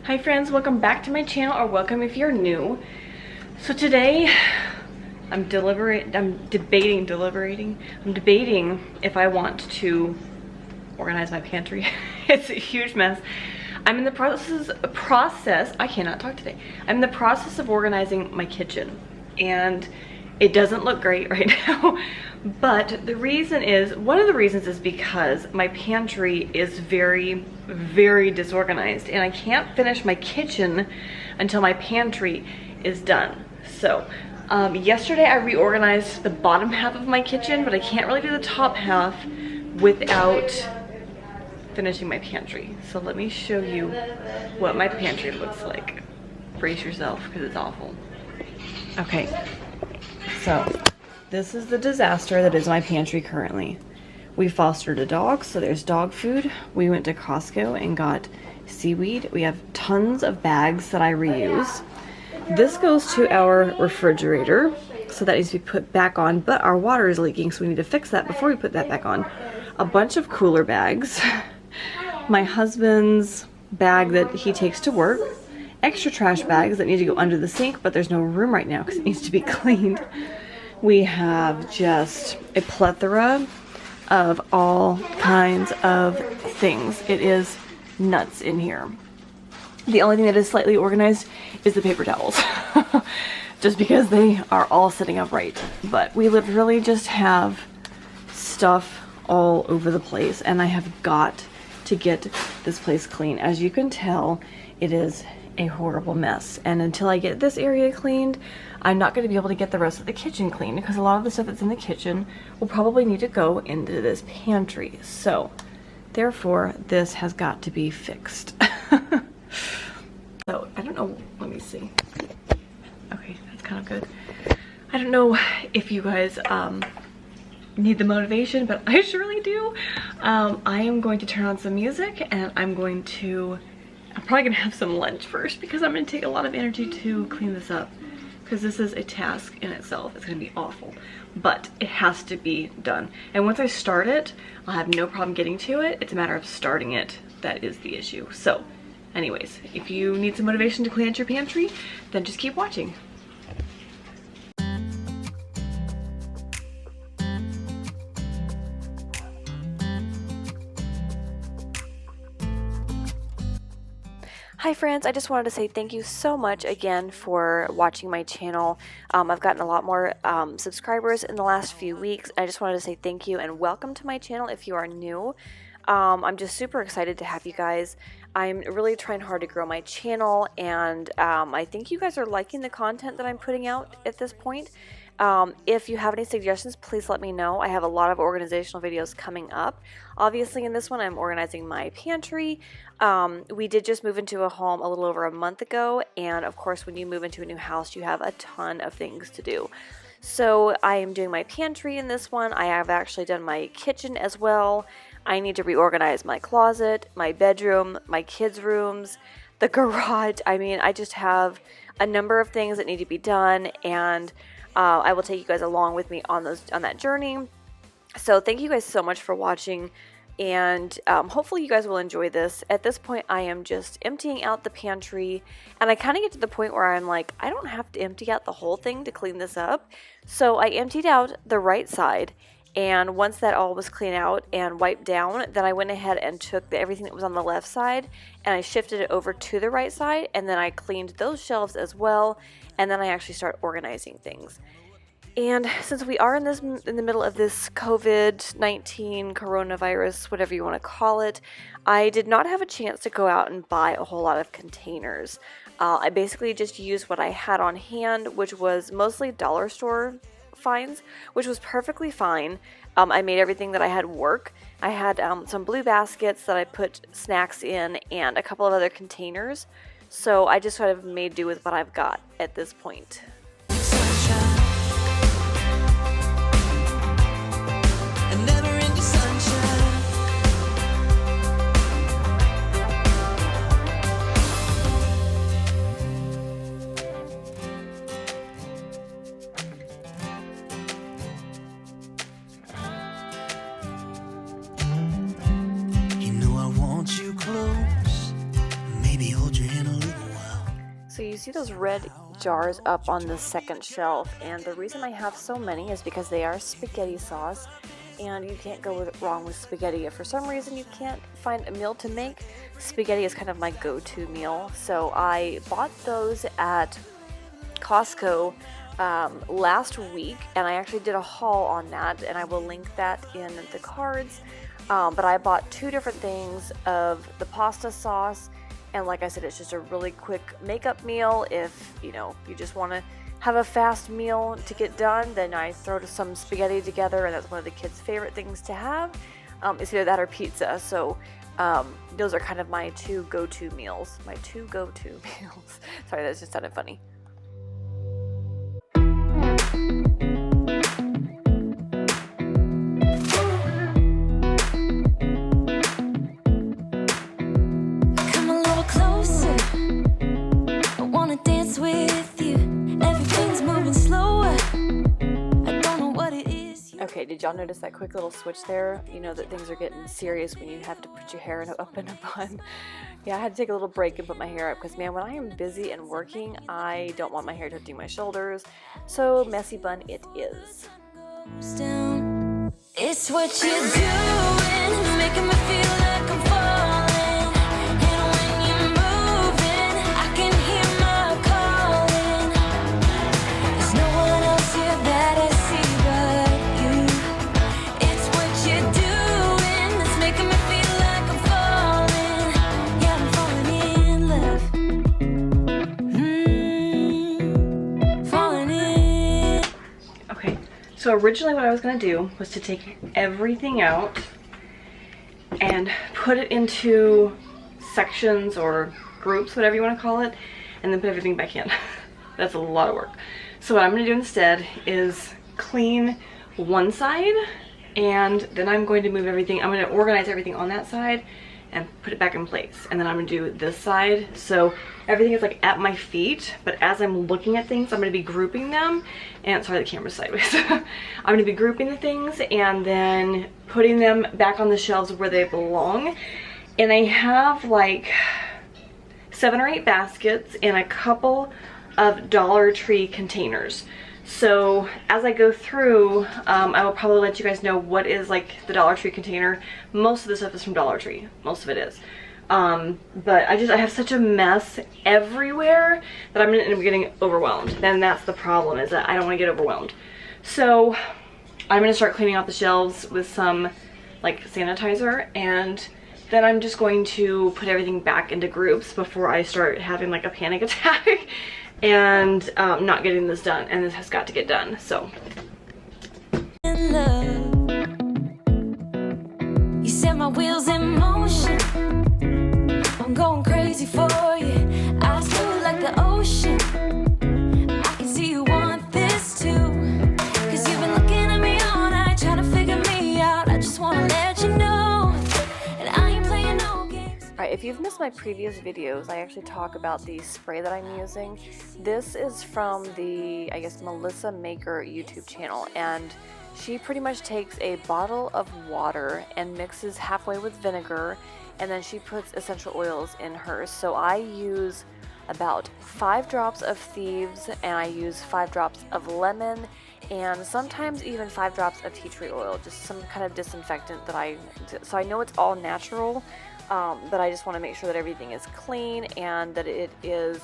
Hi friends, welcome back to my channel, or welcome if you're new. So today I'm debating if I want to organize my pantry. It's a huge mess. I'm in the process, I cannot talk today. I'm in the process of organizing my kitchen, and it doesn't look great right now. But the reason is, one of the reasons is because my pantry is very, very disorganized, and I can't finish my kitchen until my pantry is done. So yesterday I reorganized the bottom half of my kitchen, but I can't really do the top half without finishing my pantry. So let me show you what my pantry looks like. Brace yourself, because it's awful. Okay, so this is the disaster that is my pantry currently. We fostered a dog, so there's dog food. We went to Costco and got seaweed. We have tons of bags that I reuse. This goes to our refrigerator, so that needs to be put back on, but our water is leaking, so we need to fix that before we put that back on. A bunch of cooler bags. My husband's bag that he takes to work. Extra trash bags that need to go under the sink, but there's no room right now because it needs to be cleaned. We have just a plethora of all kinds of things. It is nuts in here. The only thing that is slightly organized is the paper towels. Just because they are all sitting upright. But we literally just have stuff all over the place, and I have got to get this place clean. As you can tell, it is a horrible mess, and until I get this area cleaned, I'm not going to be able to get the rest of the kitchen cleaned, because a lot of the stuff that's in the kitchen will probably need to go into this pantry. So therefore this has got to be fixed. So I don't know, let me see. Okay, that's kind of good. I don't know if you guys need the motivation, but I surely do. I am going to turn on some music, and I'm probably gonna have some lunch first, because I'm gonna take a lot of energy to clean this up, because this is a task in itself. It's gonna be awful, but it has to be done. And once I start it, I'll have no problem getting to it. It's a matter of starting it that is the issue. So anyways, if you need some motivation to clean out your pantry, then just keep watching. Hi friends, I just wanted to say thank you so much again for watching my channel. I've gotten a lot more subscribers in the last few weeks. I just wanted to say thank you and welcome to my channel if you are new. I'm just super excited to have you guys. I'm really trying hard to grow my channel, and I think you guys are liking the content that I'm putting out at this point. If you have any suggestions, please let me know. I have a lot of organizational videos coming up. Obviously in this one I'm organizing my pantry. We did just move into a home a little over a month ago, and of course when you move into a new house you have a ton of things to do. So I am doing my pantry in this one. I have actually done my kitchen as well. I need to reorganize my closet, my bedroom, my kids' rooms, the garage. I mean, I just have a number of things that need to be done, and I will take you guys along with me on that journey. So thank you guys so much for watching, and hopefully you guys will enjoy this. At this point I am just emptying out the pantry, and I kind of get to the point where I'm like, I don't have to empty out the whole thing to clean this up. So I emptied out the right side, and once that all was cleaned out and wiped down, then I went ahead and took everything that was on the left side and I shifted it over to the right side, and then I cleaned those shelves as well, and then I actually start organizing things. And since we are in the middle of this COVID-19 coronavirus, whatever you want to call it, I did not have a chance to go out and buy a whole lot of containers. I basically just used what I had on hand, which was mostly dollar store finds, which was perfectly fine. I made everything that I had work. I had some blue baskets that I put snacks in, and a couple of other containers. So I just sort of made do with what I've got at this point. You know I want you close, maybe hold your hand a little see those red jars up on the second shelf, and the reason I have so many is because they are spaghetti sauce, and you can't go wrong with spaghetti. If for some reason you can't find a meal to make, spaghetti is kind of my go-to meal. So I bought those at Costco last week, and I actually did a haul on that, and I will link that in the cards. But I bought 2 different things of the pasta sauce, and like I said, it's just a really quick makeup meal. If you just want to have a fast meal to get done, then I throw some spaghetti together, and that's one of the kids' favorite things to have. It's either that or pizza. So those are kind of my 2 go-to meals. Sorry, that just sounded funny. Okay, did y'all notice that quick little switch there? You know that things are getting serious when you have to put your hair up in a bun. Yeah, I had to take a little break and put my hair up because, man, when I am busy and working, I don't want my hair touching my shoulders. So, messy bun it is. It's what you're doing, making me feel like I'm falling. And when you're moving, I can hear my calling. There's no one else here that I see but you. It's what you're doing that's making me feel like I'm falling. Yeah, I'm falling in love. Falling in. Okay. So originally what I was going to do was to take everything out and put it into sections or groups, whatever you want to call it, and then put everything back in. That's a lot of work. So what I'm going to do instead is clean one side, and then I'm going to move everything. I'm going to organize everything on that side and put it back in place. And then I'm going to do this side. So everything is like at my feet, but as I'm looking at things, I'm going to be grouping them. And sorry, the camera's sideways. I'm going to be grouping the things and then putting them back on the shelves where they belong. And I have like 7 or 8 baskets and a couple of Dollar Tree containers. So as I go through, I will probably let you guys know what is like the Dollar Tree container. Most of the stuff is from Dollar Tree. Most of it is. But I have such a mess everywhere that I'm gonna end up getting overwhelmed. Then that's the problem, is that I don't want to get overwhelmed. So I'm gonna start cleaning out the shelves with some like sanitizer, and then I'm just going to put everything back into groups before I start having like a panic attack and not getting this done. And this has got to get done. So you set my wheels in motion. I'm going crazy for you. I feel like the ocean. I can see you want this too. Cause you've been looking at me all night, trying to figure me out. I just wanna let you know. And I ain't playing no games. Alright, if you've missed my previous videos, I actually talk about the spray that I'm using. This is from the, I guess, Melissa Maker YouTube channel. And she pretty much takes a bottle of water and mixes halfway with vinegar, and then she puts essential oils in hers. So I use about 5 drops of Thieves, and I use 5 drops of lemon, and sometimes even 5 drops of tea tree oil, just some kind of disinfectant so I know it's all natural, but I just want to make sure that everything is clean and that it is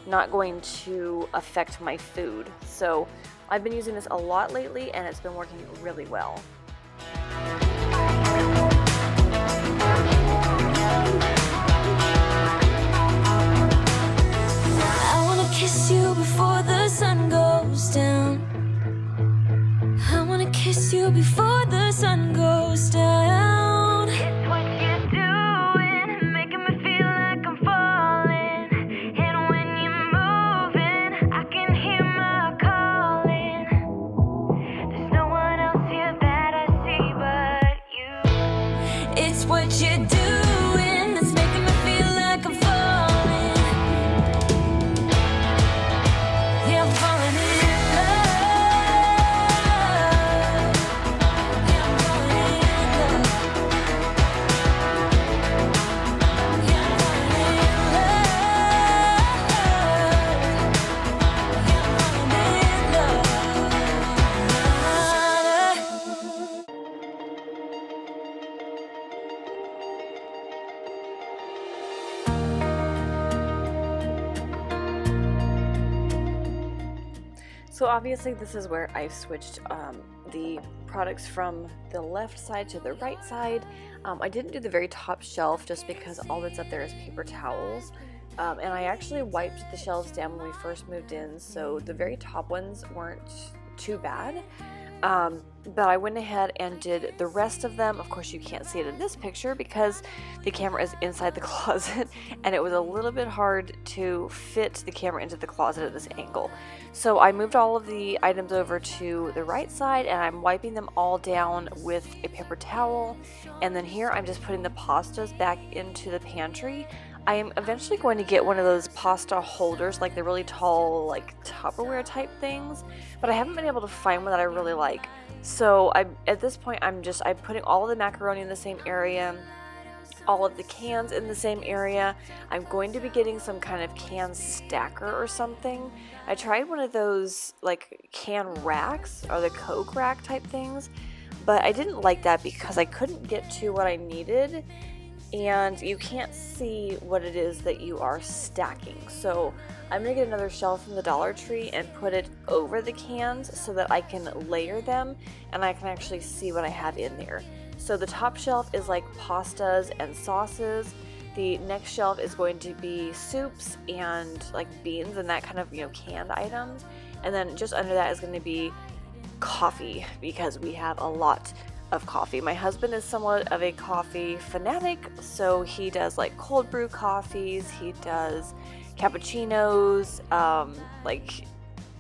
not going to affect my food. So I've been using this a lot lately, and it's been working really well. I wanna kiss you before the sun goes down. I wanna kiss you before the sun goes down. It's what you're doing, making me feel like I'm falling. And when you're moving, I can hear my calling. There's no one else here that I see but you. It's what you're doing that's making me feel like I'm falling. Yeah, I'm falling in love. Yeah, I'm falling in love. Yeah, I'm falling in love. So obviously this is where I've switched the products from the left side to the right side. I didn't do the very top shelf just because all that's up there is paper towels. And I actually wiped the shelves down when we first moved in, so the very top ones weren't too bad. But I went ahead and did the rest of them. Of course, you can't see it in this picture because the camera is inside the closet, and it was a little bit hard to fit the camera into the closet at this angle. So I moved all of the items over to the right side, and I'm wiping them all down with a paper towel. And then here I'm just putting the pastas back into the pantry. I am eventually going to get one of those pasta holders, like the really tall, like Tupperware type things, but I haven't been able to find one that I really like. So at this point, I'm putting all of the macaroni in the same area, all of the cans in the same area. I'm going to be getting some kind of can stacker or something. I tried one of those like can racks or the Coke rack type things, but I didn't like that because I couldn't get to what I needed, and you can't see what it is that you are stacking. So I'm gonna get another shelf from the Dollar Tree and put it over the cans so that I can layer them and I can actually see what I have in there. So the top shelf is like pastas and sauces. The next shelf is going to be soups and like beans and that kind of, canned items. And then just under that is going to be coffee, because we have a lot of coffee. My husband is somewhat of a coffee fanatic, so he does like cold brew coffees, he does cappuccinos,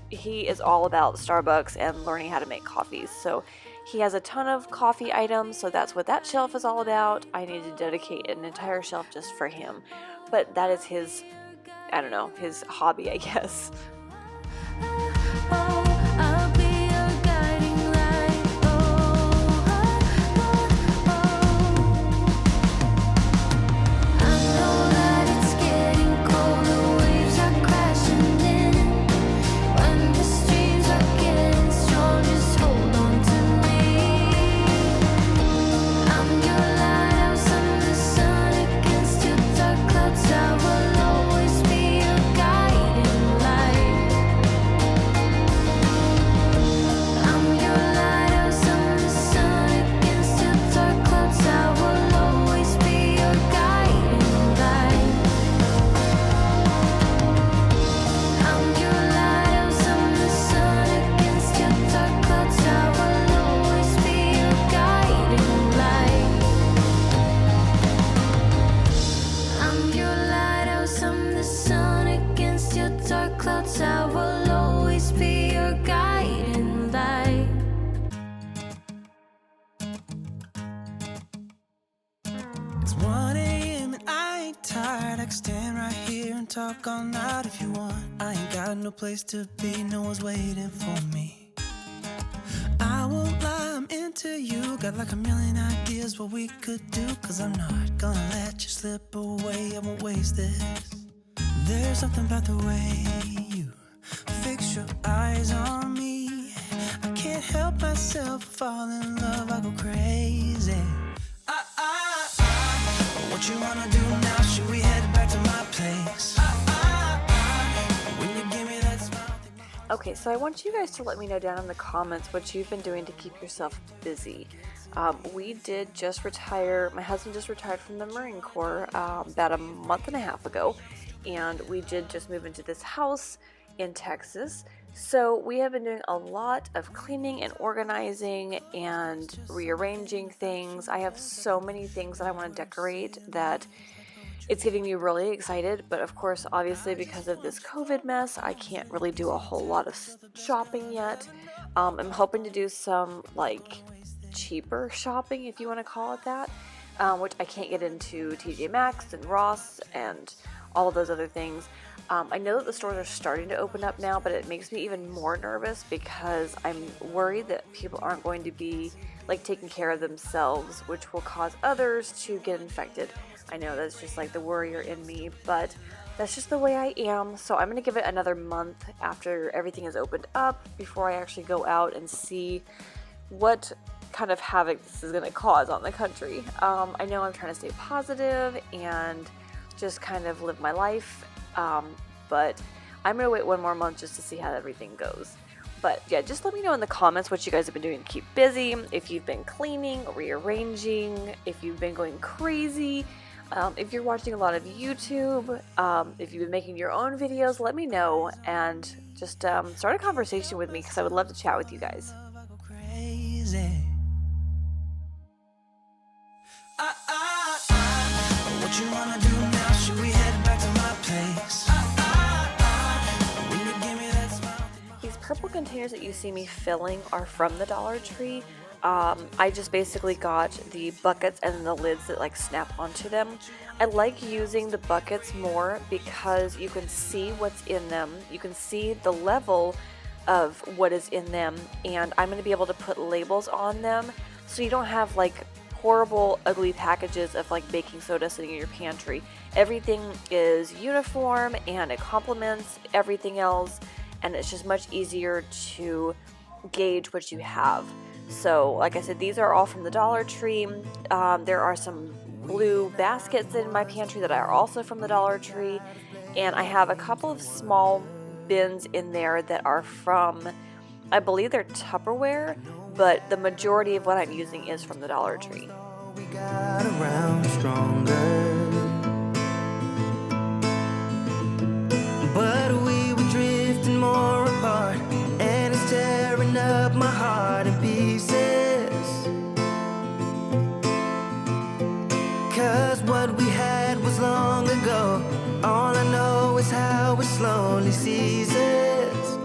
he is all about Starbucks and learning how to make coffees. So he has a ton of coffee items, so that's what that shelf is all about. I need to dedicate an entire shelf just for him, but that is his hobby, I guess. It's 1 a.m. and I ain't tired. I can stand right here and talk all night if you want. I ain't got no place to be, no one's waiting for me. I won't lie, I'm into you. Got like a million ideas what we could do, 'cause I'm not gonna let you slip away. I won't waste this. There's something about the way you fix your eyes on me. I can't help myself, fall in love, I go crazy. What you wanna do now? Should we head back to my place? When you give me that smile. Okay, so I want you guys to let me know down in the comments what you've been doing to keep yourself busy. We did just retire. My husband just retired from the Marine Corps about a month and a half ago, and we did just move into this house in Texas. So we have been doing a lot of cleaning and organizing and rearranging things. I have so many things that I want to decorate that it's getting me really excited. But of course, obviously because of this COVID mess, I can't really do a whole lot of shopping yet. I'm hoping to do some like cheaper shopping, if you want to call it that, which I can't get into TJ Maxx and Ross and all of those other things. I know that the stores are starting to open up now, but it makes me even more nervous because I'm worried that people aren't going to be like taking care of themselves, which will cause others to get infected. I know that's just like the worrier in me, but that's just the way I am. So I'm going to give it another month after everything is opened up before I actually go out and see what kind of havoc this is going to cause on the country. I know I'm trying to stay positive and just kind of live my life. But I'm going to wait one more month just to see how everything goes. But yeah, just let me know in the comments what you guys have been doing to keep busy, if you've been cleaning, rearranging, if you've been going crazy, if you're watching a lot of YouTube, if you've been making your own videos, let me know and just start a conversation with me because I would love to chat with you guys. What you wanna do now? Should we head back to my place? When you give me that smile. These purple containers that you see me filling are from the Dollar Tree. I just basically got the buckets and the lids that like snap onto them. I like using the buckets more because you can see what's in them. You can see the level of what is in them, and I'm going to be able to put labels on them so you don't have like horrible ugly packages of like baking soda sitting in your pantry. Everything is uniform and it complements everything else, and it's just much easier to gauge what you have. So like I said, these are all from the Dollar Tree. There are some blue baskets in my pantry that are also from the Dollar Tree, and I have a couple of small bins in there that are from, I believe they're Tupperware, but the majority of what I'm using is from the Dollar Tree. We got around stronger, but we were drifting more apart, and it's tearing up my heart in pieces. 'Cause what we had was long ago. All I know is how it slowly ceases.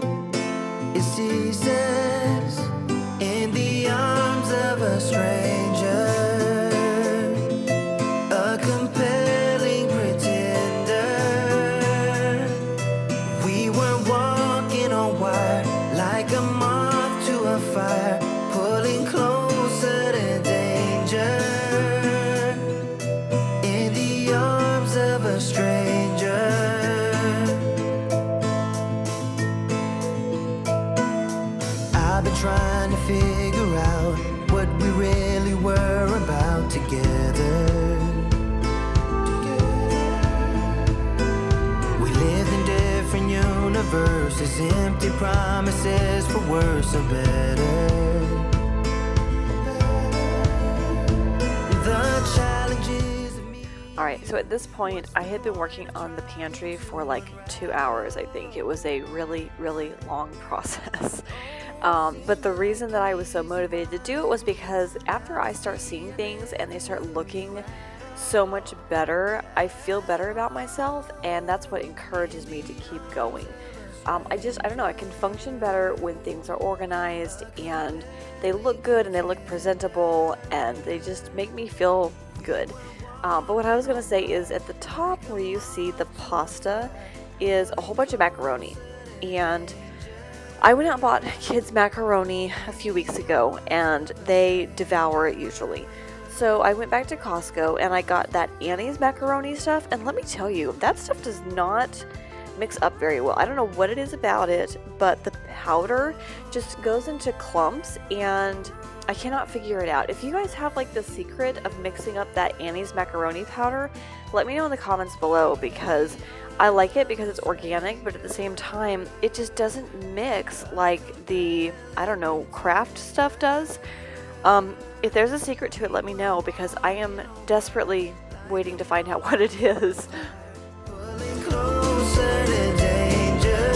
It ceases in the arms of a stranger, a compelling pretender. We were walking on wire, like a moth to a fire, pulling closer to danger, in the arms of a stranger. I've been trying to figure out what we really were about together. We lived in different universes, empty promises for worse or better. The challenges of me. Alright, so at this point, I had been working on the pantry for like 2 hours, I think. It was a really, really long process. But the reason that I was so motivated to do it was because after I start seeing things and they start looking so much better, I feel better about myself, and that's what encourages me to keep going. I don't know, I can function better when things are organized and they look good and they look presentable and they just make me feel good. But what I was going to say is at the top where you see the pasta is a whole bunch of macaroni, and I went out and bought kids macaroni a few weeks ago, and they devour it usually. So I went back to Costco and I got that Annie's macaroni stuff, and let me tell you, that stuff does not mix up very well. I don't know what it is about it, but the powder just goes into clumps and I cannot figure it out. If you guys have like the secret of mixing up that Annie's macaroni powder, let me know in the comments below, because I like it because it's organic, but at the same time, it just doesn't mix like the, I don't know, craft stuff does. If there's a secret to it, let me know, because I am desperately waiting to find out what it is. Pulling closer to danger,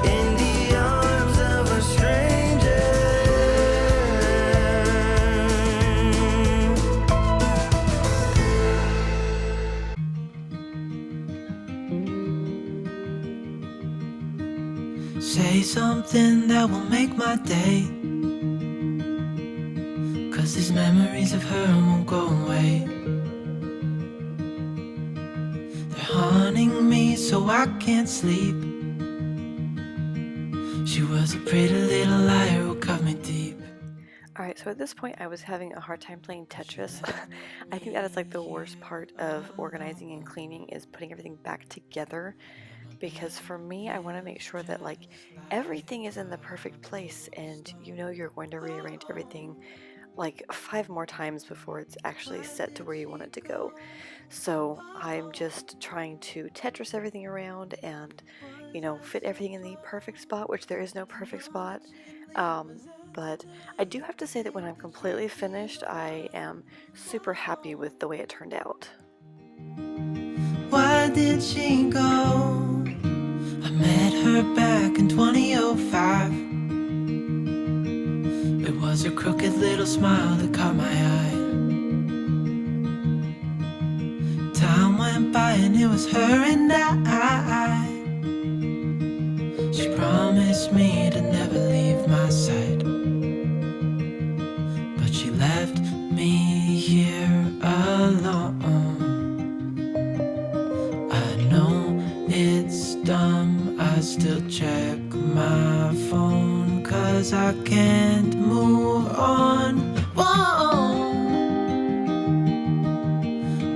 in the arms of a stranger. Say something that will make my day, 'cause these memories of her won't go away. They're haunting me so I can't sleep. She was a pretty little liar who cut me deep. Alright, so at this point I was having a hard time playing Tetris. I think that is like the worst part of organizing and cleaning, is putting everything back together. Because for me, I want to make sure that like everything is in the perfect place, and you know you're going to rearrange everything like 5 more times before it's actually set to where you want it to go. So I'm just trying to Tetris everything around and you know, fit everything in the perfect spot, which there is no perfect spot. But I do have to say that when I'm completely finished, I am super happy with the way it turned out. Why did she go? I met her back in 2005. It was her crooked little smile that caught my eye. Time went by and it was her and I. She promised me to never leave my side, but she left me here alone. I know it's dumb, I still check my phone, 'cause I can't move on. Whoa.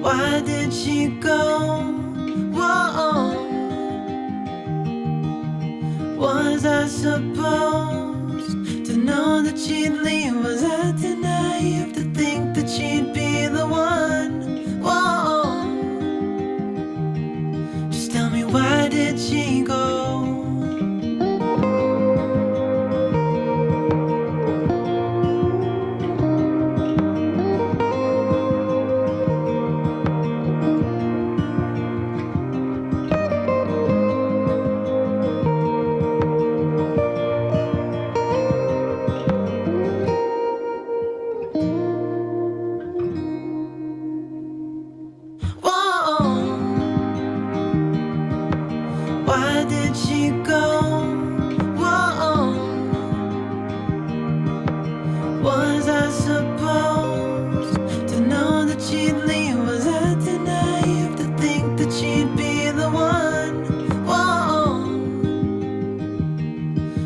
Why did she go? Whoa. Was I supposed to know that she'd leave? Was I too naive to think that she'd be the one? Whoa. Just tell me, why did she go? Why did she go? Whoa. Was I supposed to know that she'd leave? Was I too naive to think that she'd be the one? Whoa.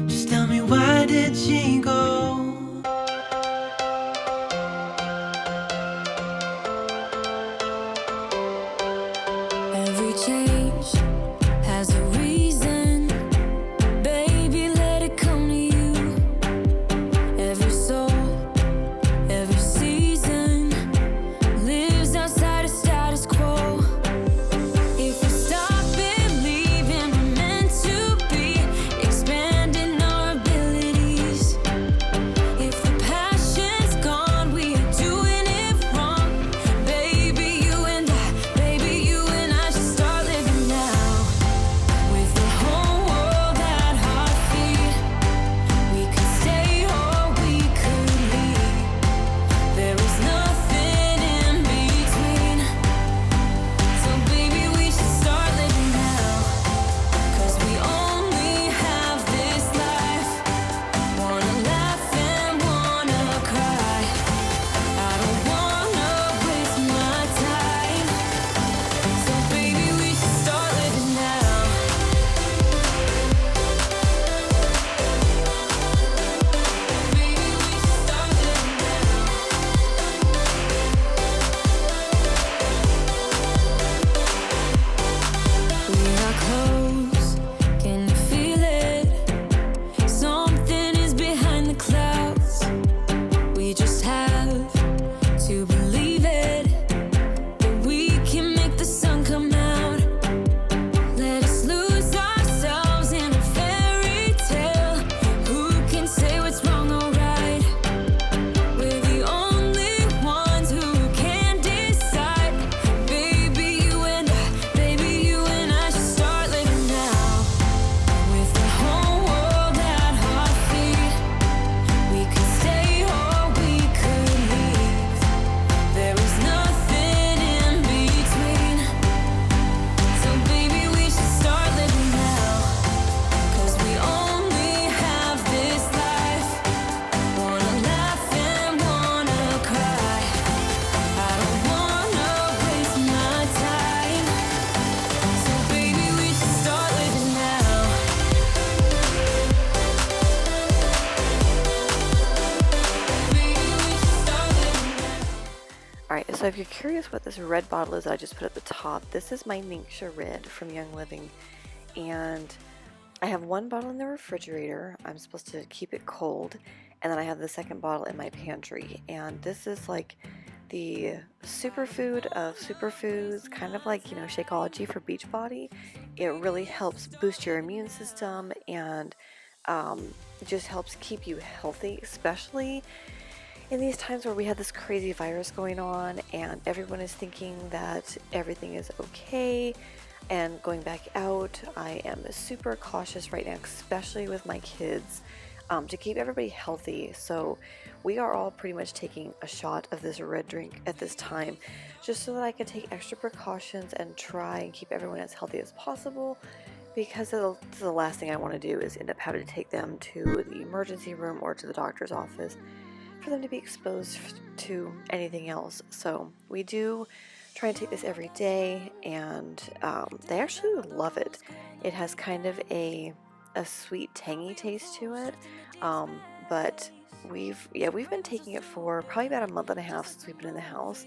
Just tell me, why did she go? Every change has a reason, baby, let it come to you. Every soul, every season lives outside of status quo. If we stop believing we're meant to be, expanding our abilities. If the passion's gone, we are doing it wrong. Baby, you and I should start living now. With the whole world at our feet, we could stay or we could leave. There is nothing in between. So baby, we should start living now. 'Cause we only have this life. Wanna laugh and wanna cry. I don't wanna waste my time. So baby, we should start living now. Baby, we should start living now. We are close, can you feel it? Something is behind the clouds. We just have to believe it, that we can make the sun come out. Let us lose ourselves in a fairy tale. Who can say what's wrong or right? We're the only ones who can decide. Baby, you and I should start living now. With the whole world at our feet, we could stay or we could leave. There is nothing in between. So baby, we should start living now. 'Cause we only have this life. Wanna laugh and wanna cry. I don't wanna waste my time. So baby, we should start living now. Baby, we should start living now. Alright, so if you're curious what this red bottle is that I just put at the top, this is my Ningxia Red from Young Living. And I have one bottle in the refrigerator. I'm supposed to keep it cold. And then I have the second bottle in my pantry. And this is like the superfood of superfoods, kind of like, you know, Shakeology for Beachbody. it really helps boost your immune system, and it just helps keep you healthy, especially in these times where we have this crazy virus going on and everyone is thinking that everything is okay and going back out. I am super cautious right now, especially with my kids, to keep everybody healthy. So we are all pretty much taking a shot of this red drink at this time, just so that I can take extra precautions and try and keep everyone as healthy as possible, because the last thing I want to do is end up having to take them to the emergency room or to the doctor's office for them to be exposed to anything else. So we do try and take this every day, and they actually love it. It has kind of a sweet, tangy taste to it, but we've been taking it for probably about a month and a half since we've been in the house,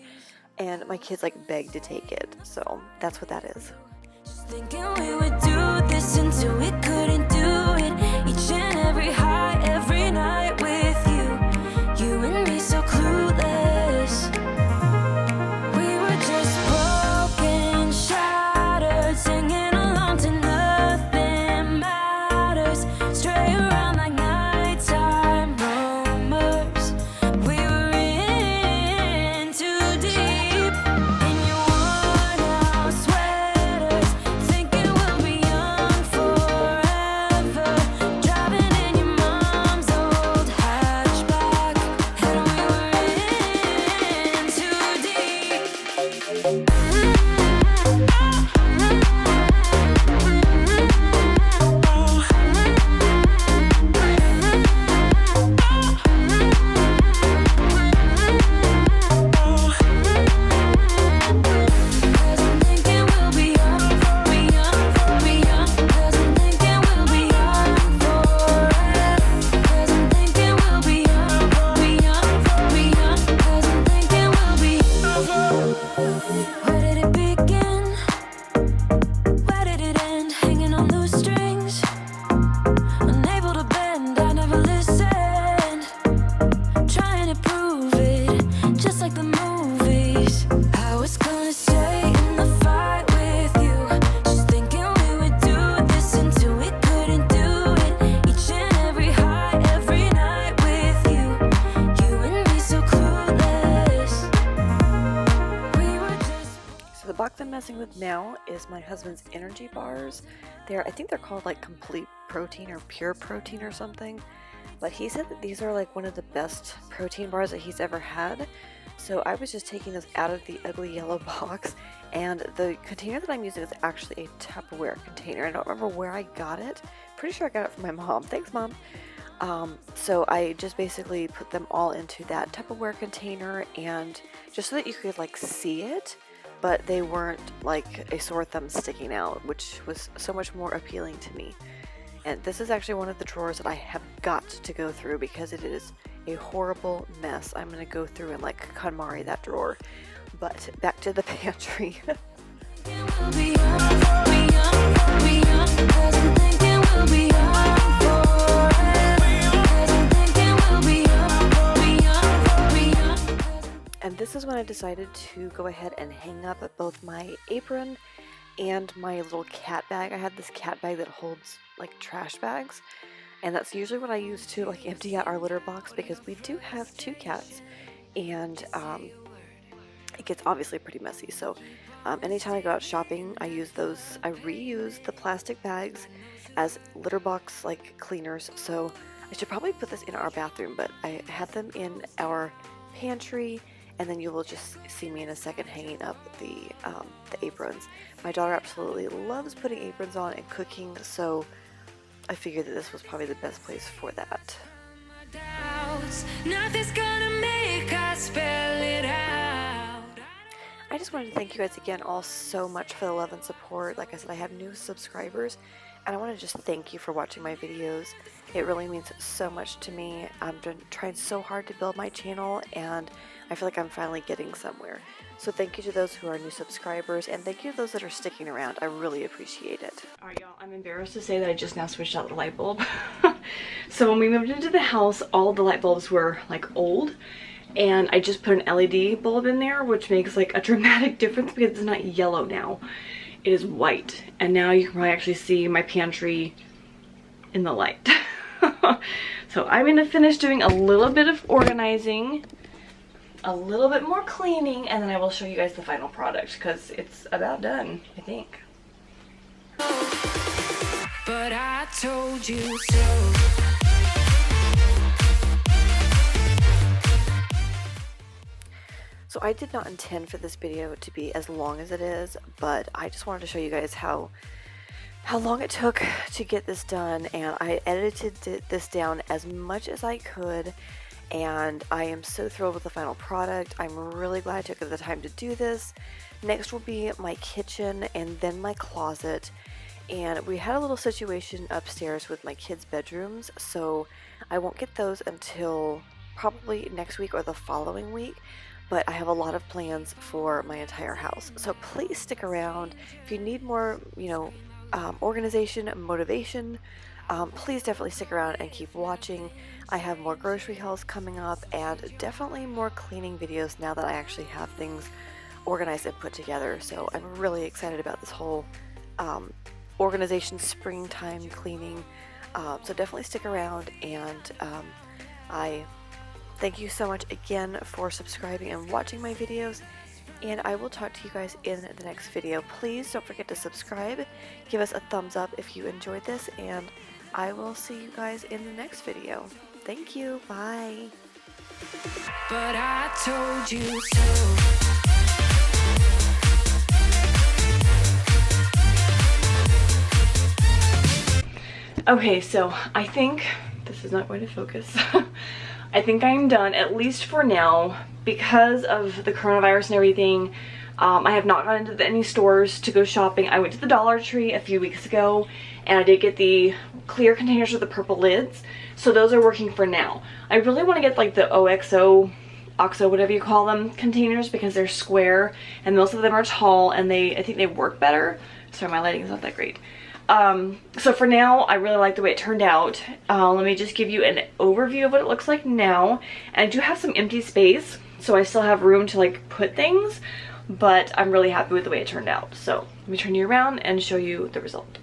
and my kids like beg to take it, so that's what that is. Just thinking we would do this until we couldn't do it. Each and every high, every night with you, you and me so clueless. We were just broken, shattered, singing along to nothing matters. Stray around like nighttime rumors. We were in too deep in your worn-out sweaters, thinking we'll be young forever. Driving in your mom's old hatchback, and we were in too deep. Where did it begin? Where did it end? Hanging on loose strings, unable to bend. I never listened, trying to prove it, just like the movies. I was gonna stay in the fight with you, just thinking we would do this until we couldn't do it. Each and every high, every night with you, you and me so clueless. We were just So the box I'm messing with now is my husband's energy bars. I think they're called like complete protein or pure protein or something, but he said that these are like one of the best protein bars that he's ever had. So I was just taking those out of the ugly yellow box, and the container that I'm using is actually a Tupperware container. I don't remember where I got it. Pretty sure I got it from my mom. Thanks, Mom. So I just basically put them all into that Tupperware container, and just so that you could like see it, but they weren't like a sore thumb sticking out, which was so much more appealing to me. And this is actually one of the drawers that I have got to go through because it is a horrible mess. I'm going to go through and like KonMari that drawer. But back to the pantry. we'll be young, 'cause I'm thinking we'll be young forever. 'Cause I'm thinking we'll be young. And this is when I decided to go ahead and hang up both my apron and my little cat bag. I have this cat bag that holds like trash bags, and that's usually what I use to like empty out our litter box, because we do have 2 cats, and it gets obviously pretty messy. So anytime I go out shopping, I reuse the plastic bags as litter box like cleaners. So I should probably put this in our bathroom, but I have them in our pantry, and then you will just see me in a second hanging up the aprons. My daughter absolutely loves putting aprons on and cooking, so I figured that this was probably the best place for that. Nothing's gonna make us spell it out. I just wanted to thank you guys again all so much for the love and support. Like I said, I have new subscribers, and I want to just thank you for watching my videos. It really means so much to me. I've been trying so hard to build my channel, and I feel like I'm finally getting somewhere. So thank you to those who are new subscribers, and thank you to those that are sticking around. I really appreciate it. Alright y'all, I'm embarrassed to say that I just now switched out the light bulb. So when we moved into the house, all the light bulbs were like old, and I just put an LED bulb in there, which makes like a dramatic difference because it's not yellow now. it is white. And now you can probably actually see my pantry in the light. So I'm gonna finish doing a little bit of organizing, a little bit more cleaning, and then I will show you guys the final product because it's about done, I think. But I told you so. So I did not intend for this video to be as long as it is, but I just wanted to show you guys how long it took to get this done, and I edited this down as much as I could, and I am so thrilled with the final product. I'm really glad I took the time to do this. Next will be my kitchen and then my closet, and we had a little situation upstairs with my kids' bedrooms, so I won't get those until probably next week or the following week. But I have a lot of plans for my entire house, so please stick around. If you need more, organization and motivation, please definitely stick around and keep watching. I have more grocery hauls coming up and definitely more cleaning videos now that I actually have things organized and put together. So I'm really excited about this whole organization, springtime cleaning. So definitely stick around, and I thank you so much again for subscribing and watching my videos, and I will talk to you guys in the next video. Please don't forget to subscribe, give us a thumbs up if you enjoyed this, and I will see you guys in the next video. Thank you, bye. But I told you so. Okay, so I think this is not going to focus. I think I'm done, at least for now, because of the coronavirus and everything. I have not gone into any stores to go shopping. I went to the Dollar Tree a few weeks ago, and I did get the clear containers with the purple lids, so those are working for now. I really want to get like the OXO, whatever you call them, containers, because they're square, and most of them are tall, and I think they work better. Sorry, my lighting is not that great. So for now, I really like the way it turned out. Let me just give you an overview of what it looks like now. And I do have some empty space, so I still have room to like put things, but I'm really happy with the way it turned out. So let me turn you around and show you the result.